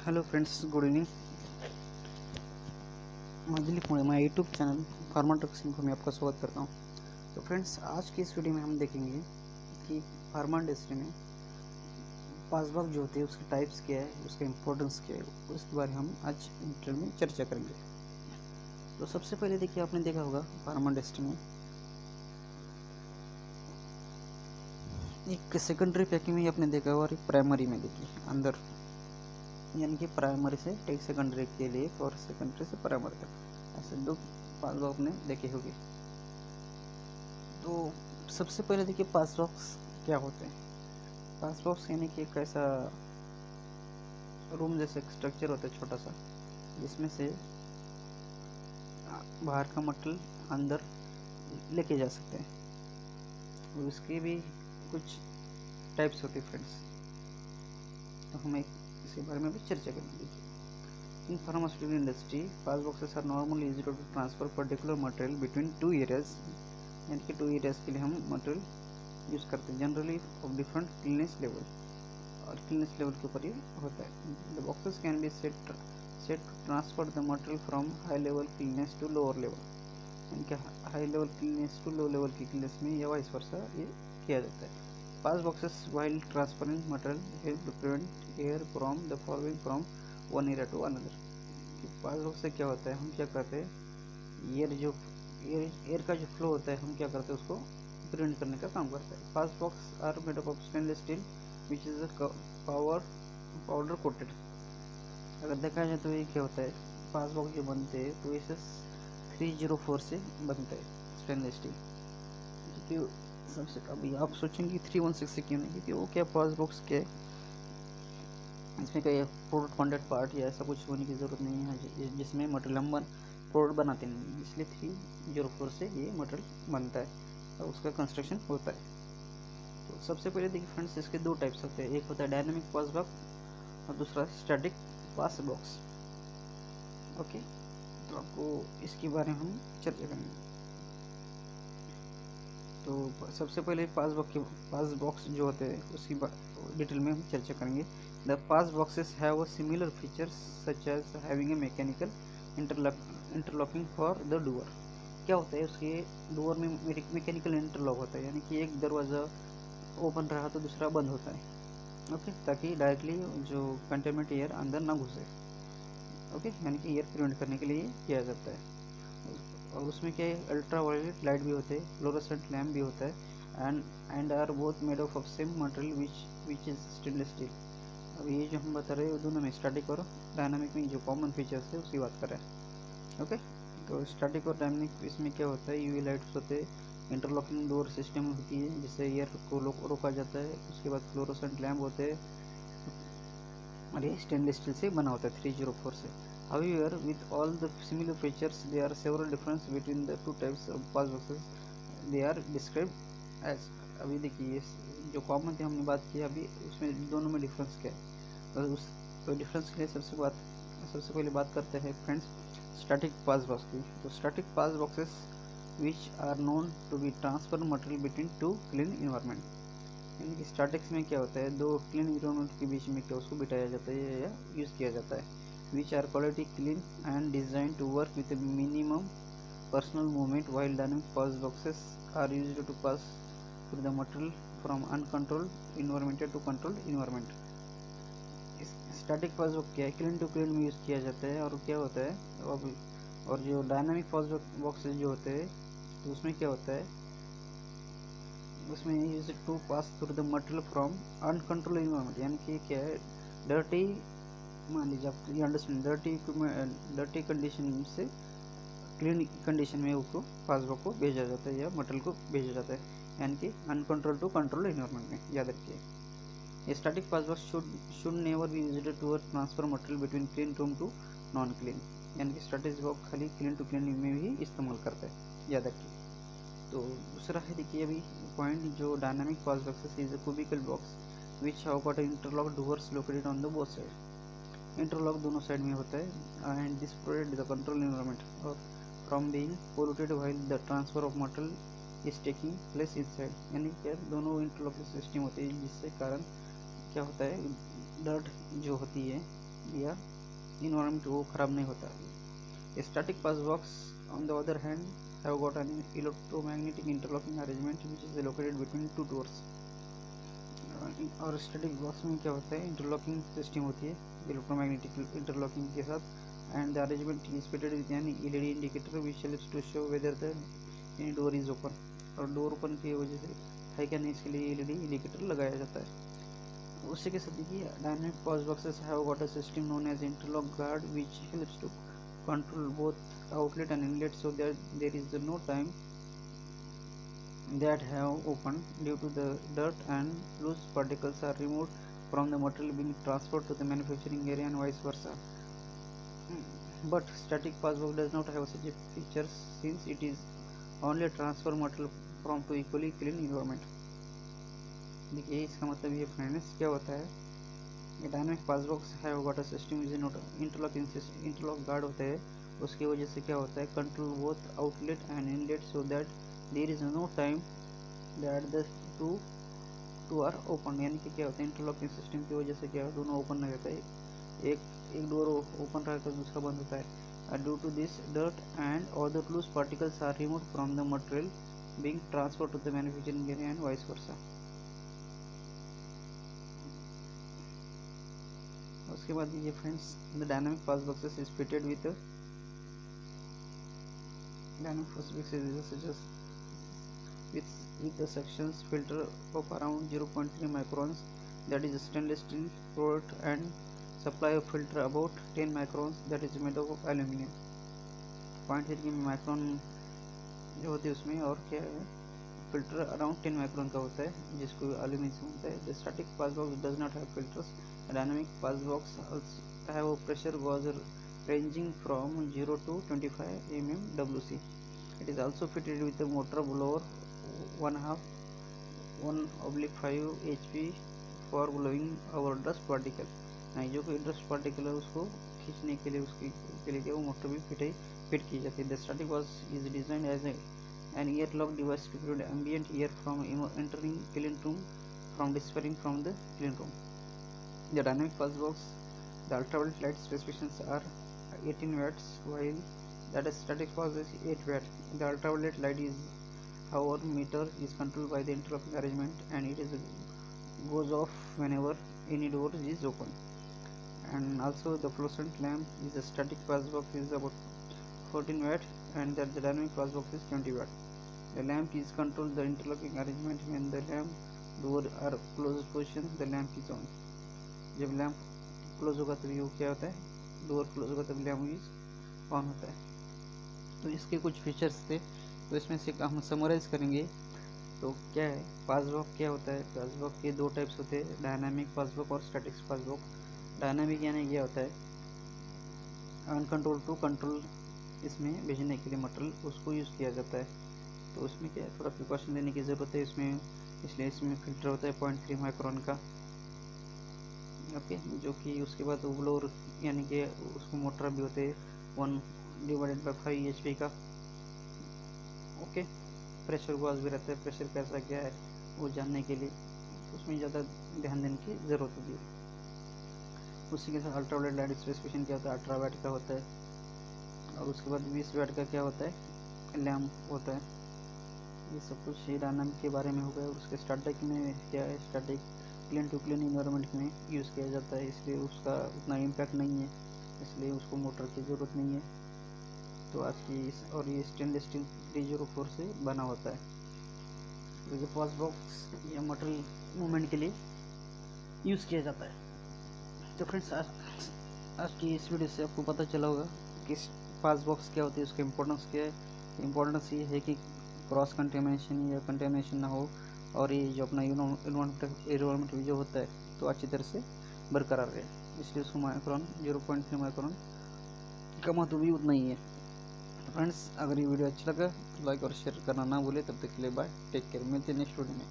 Hello friends, good evening. मजली पुणे my YouTube channel pharma trucks info में आपका स्वागत करता हूँ। तो फ्रेंड्स, आज की इस वीडियो में हम देखेंगे कि फार्मा इंडस्ट्री में पासबुक जो होती है उसके टाइप्स क्या है, उसका इम्पोर्टेंस क्या है, उसके बारे में हम आज डिटेल में चर्चा करेंगे। तो सबसे पहले देखिए, आपने देखा होगा फार्मा इंडस्ट्री में एक सेकेंडरी पैकिंग में आपने देखा होगा और एक प्राइमरी में देखिए अंदर, यानी कि प्राइमरी से टेक सेकेंडरी के लिए और सेकेंडरी से प्राइमरी तक ऐसे दो पासबुक आपने देखे होंगे। तो सबसे पहले देखिए पास बॉक्स क्या होते हैं। पास बॉक्स यानी कि एक ऐसा रूम जैसा स्ट्रक्चर होता है छोटा सा, जिसमें से बाहर का मटेरियल अंदर लेके जा सकते हैं। और उसके भी कुछ टाइप्स होते हैं फ्रेंड्स, तो हमें इसके बारे में भी चर्चा करेंगे। In pharmaceutical industry, pass boxes are normally used to transfer particular material between two areas, यानी कि टू एरियाज के लिए हम मटेरियल यूज़ करते हैं, generally of different cleanness level, और क्लीनेस लेवल के ऊपर ये होता है। The boxes can be set to transfer the material from high level cleanness to lower level, यानी कि high level cleanness to low level की क्लीनेस में या वाइस वर्सा ये किया जाता है। Pass boxes while transferring material help to prevent air from the following from one area to another. Pass box से क्या होता है, हम क्या करते हैं, एयर का जो फ्लो होता है, हम क्या करते हैं, उसको प्रिवेंट करने का काम करता है। Pass box are made up of stainless steel which is powder coated. अगर देखा जाए तो ये क्या होता है, पास बॉक्स जो बनते हैं तो इसे 304 से बनता है स्टेनलेस स्टील। क्योंकि सबसे अभी आप सोचेंगे 316 से क्यों नहीं, क्योंकि वो क्या पास बॉक्स के इसमें कोई प्रोडक्ट कॉन्टेक्ट पार्ट या ऐसा कुछ होने की ज़रूरत नहीं है जिसमें मटेरियल हम प्रोडक्ट बनाते नहीं, इसलिए 304 से ये मटेरियल बनता है और उसका कंस्ट्रक्शन होता है। तो सबसे पहले देखिए फ्रेंड्स, इसके दो टाइप्स होते हैं, एक होता है डायनामिक पास बॉक्स और दूसरा स्टैटिक पास बॉक्स। ओके, तो आपको इसके बारे में हम चर्चा करेंगे। तो सबसे पहले पास बॉक्स जो होते हैं उसकी डिटेल में हम चर्चा करेंगे। The pass boxes have a similar features such as having a mechanical interlocking for the door. क्या होता है, उसके डोर में मैकेनिकल इंटरलॉक होता है, यानी कि एक दरवाज़ा ओपन रहा तो दूसरा बंद होता है। ओके, ताकि डायरेक्टली जो कंटेनमेंट एयर अंदर ना घुसे। ओके, यानी कि एयर प्रिवेंट करने के लिए किया जाता है। और उसमें क्या है, अल्ट्रा वायलेट लाइट भी होते हैं, फ्लोरोसेंट लैम्प भी होता है, and are both made of same material which is stainless steel. अब ये जो हम बता रहे हैं दोनों में स्टैटिक और डायनामिक में जो कॉमन फीचर्स है उसकी बात कर रहे हैं। ओके, तो स्टैटिक और डायनामिक इसमें क्या होता है, यूवी लाइट्स होते हैं, इंटरलॉकिंग डोर सिस्टम होती है जिससे एयर को रोका जाता है, उसके बाद फ्लोरोसेंट लैम्प होते हैं और ये स्टेनलेस स्टील से बना होता है 304 से। However, with all the similar features, there are several differences between the two types of pass boxes. They are described as। अभी देखिए जो कॉमन थे हमने बात की, अभी उसमें दोनों में डिफरेंस क्या है, और उस तो डिफरेंस के लिए सबसे पहले बात करते हैं फ्रेंड्स स्टैटिक पास बॉक्स की। तो static pass boxes which are known to be transfer material between two clean environment, यानी कि स्टैटिक्स में क्या होता है, दो क्लीन इन्वायरमेंट के बीच में क्या उसको बिठाया जाता है या यूज़ किया जाता है। Which are quality clean and design to work with minimum personal movement, while dynamic pass boxes are used to pass through the material from uncontrolled environment to controlled environment. Static pass box क्या है, clean to clean में use किया जाता है, और क्या होता है, और जो डायनामिक पास बॉक्सेस जो होते हैं तो उसमें क्या होता है, उसमें use to pass through the material from uncontrol environment, यानी कि क्या है, डर्टी, मान लीजिए आप ये अंडरस्टैंड, डर्टी कंडीशन से क्लीन कंडीशन में उसको पासबुक को भेजा जाता है या मटेरियल को भेजा जाता है, यानी कि अनकंट्रोल टू कंट्रोल इन्वायरमेंट में। याद रखिए, static passbook should never be used to transfer material between clean room to non clean, यानी कि स्टैटिक बॉक्स खाली क्लीन टू क्लीन में भी इस्तेमाल करता है, याद रखिए। तो दूसरा है देखिए अभी पॉइंट, जो dynamic pass boxes is a cubicle box which have got interlock doors located on the both side. Interlock दोनों साइड में होता है and this protect the control environment और from being polluted while the transfer of material is taking place inside, यानी क्या दोनों interlock system होते हैं जिससे कारण क्या होता है, डर्ट जो होती है या इन्वायरमेंट वो ख़राब नहीं होता। Static pass box on the other hand have got an electromagnetic interlocking arrangement which is located between two doors. और स्टैटिक बॉक्स में क्या होता है, इंटरलॉकिंग सिस्टम होती है इलेक्ट्रोमैग्नेटिक इंटरलॉकिंग के साथ, and the arrangement is fitted with an LED indicator which helps to show whether the any door is open. और डोर ओपन की वजह से है क्या नहीं, इसके लिए एलईडी इंडिकेटर लगाया जाता है। उसी के साथ देखिए dynamic pass boxes have got a system known as interlock guard which helps to control both outlet and inlet so that there is no time that have opened due to the dirt and loose particles are removed from the material being transferred to the manufacturing area and vice versa. But static passbox does not have such a feature since it is only transfer material from to equally clean environment. देखिए इसका मतलब ये friends क्या होता है, dynamic pass box है got a system is not interlock guard होता है, उसकी वजह से क्या होता है, control both outlet and inlet so that there is no time that the two are open. यानी कि क्या होता है, इंटरलॉकिंग सिस्टम की वजह से क्या दोनों ओपन नहीं रहता है, एक डोर ओपन रहता है दूसरा बंद होता है। Due to this dirt and other loose particles are removed from the material being transferred to the manufacturing area and vice versa. उसके बाद ये friends the dynamic pass boxes is fitted with dynamic pass boxes with the sections filter of around 0.3 microns, that is stainless steel product, and supply of filter about 10 microns that is made of aluminum। 0.3 micron जो होती है उसमें, और क्या है, filter around 10 micron का होता है जिसको एल्यूमिनियम से बनता है। The static pass box does not have filters. Dynamic pass box have a pressure gauge ranging from 0 to 25 mm WC. It is also fitted with a motor blower 1/5 HP for blowing our dust particle। नहीं, जो कोई dust particle है उसको खींचने के लिए उसके लिए वो मोटर भी फिट की जाती है। The static was is designed as an ear-lock device to prevent ambient air from entering clean room from disappearing from the clean room। The dynamic pulse box, the ultraviolet light specifications are 18 watts while that is static pulse is 8 watt। The ultraviolet light is however meter is controlled by the interlocking arrangement and it is goes off whenever any door is open। And also the fluorescent lamp is a static pulse box is about 14 watt and that the dynamic pulse box is 20 watt। The lamp is controlled the interlocking arrangement when the lamp door are closed position the lamp is on। जब lamp close होगा तभी वो क्या होता है, door close होगा तभी lamp is on होता है। तो इसके कुछ फीचर्स थे, तो इसमें से हम समराइज करेंगे। तो क्या है पासबॉक्स, क्या होता है पासबॉक्स के दो टाइप्स होते हैं, डायनामिक पासबॉक्स और स्टैटिक पासबॉक्स। डायनामिक यानी क्या होता है, अनकंट्रोल टू कंट्रोल इसमें भेजने के लिए मटेरियल उसको यूज़ किया जाता है। तो उसमें क्या है, थोड़ा प्रिकॉशन लेने की ज़रूरत है इसमें, इसलिए इसमें फिल्टर होता है 0.3 माइक्रोन का, ओके। जो कि उसके बाद ब्लोअर यानी कि उसमें मोटर भी होते हैं 1/5 HP का, ओके। प्रेशर गॉज भी रहता है, प्रेशर कैसा क्या है वो जानने के लिए, उसमें ज़्यादा ध्यान देने की ज़रूरत होती है। उसी के साथ अल्ट्रावायलेट लाइट स्पेसिफिकेशन क्या होता है, 18 वाट का होता है। और उसके बाद 20 वाट का क्या होता है, लैम्प होता है। ये सब कुछ डायनामिक के बारे में हो गया। उसके स्टैटिक में क्या है, static clean to clean environment में यूज़ किया जाता है, इसलिए उसका उतना इम्पैक्ट नहीं है, इसलिए उसको मोटर की ज़रूरत नहीं है। तो आज की और ये स्टेनलेस स्टील 304 से बना होता है। तो ये पास बॉक्स या मटेरियल मूवमेंट के लिए यूज़ किया जाता है। तो फ्रेंड्स आज की इस वीडियो से आपको पता चला होगा कि पास बॉक्स क्या होती है, उसका इम्पोर्टेंस क्या है। इम्पोर्टेंस ये है कि क्रॉस कंटेमिनेशन या कंटेमिनेशन ना हो, और ये जो अपना इन्वायरमेंट जो होता है तो अच्छी तरह से बरकरार रहे, इसलिए उसको माइक्रोन 0.3 माइक्रोन का महत्व भी उतना ही है। फ्रेंड्स अगर ये वीडियो अच्छा लगा तो लाइक और शेयर करना ना भूले। तब तक के लिए बाय, टेक केयर, मिलते हैं नेक्स्ट वीडियो में।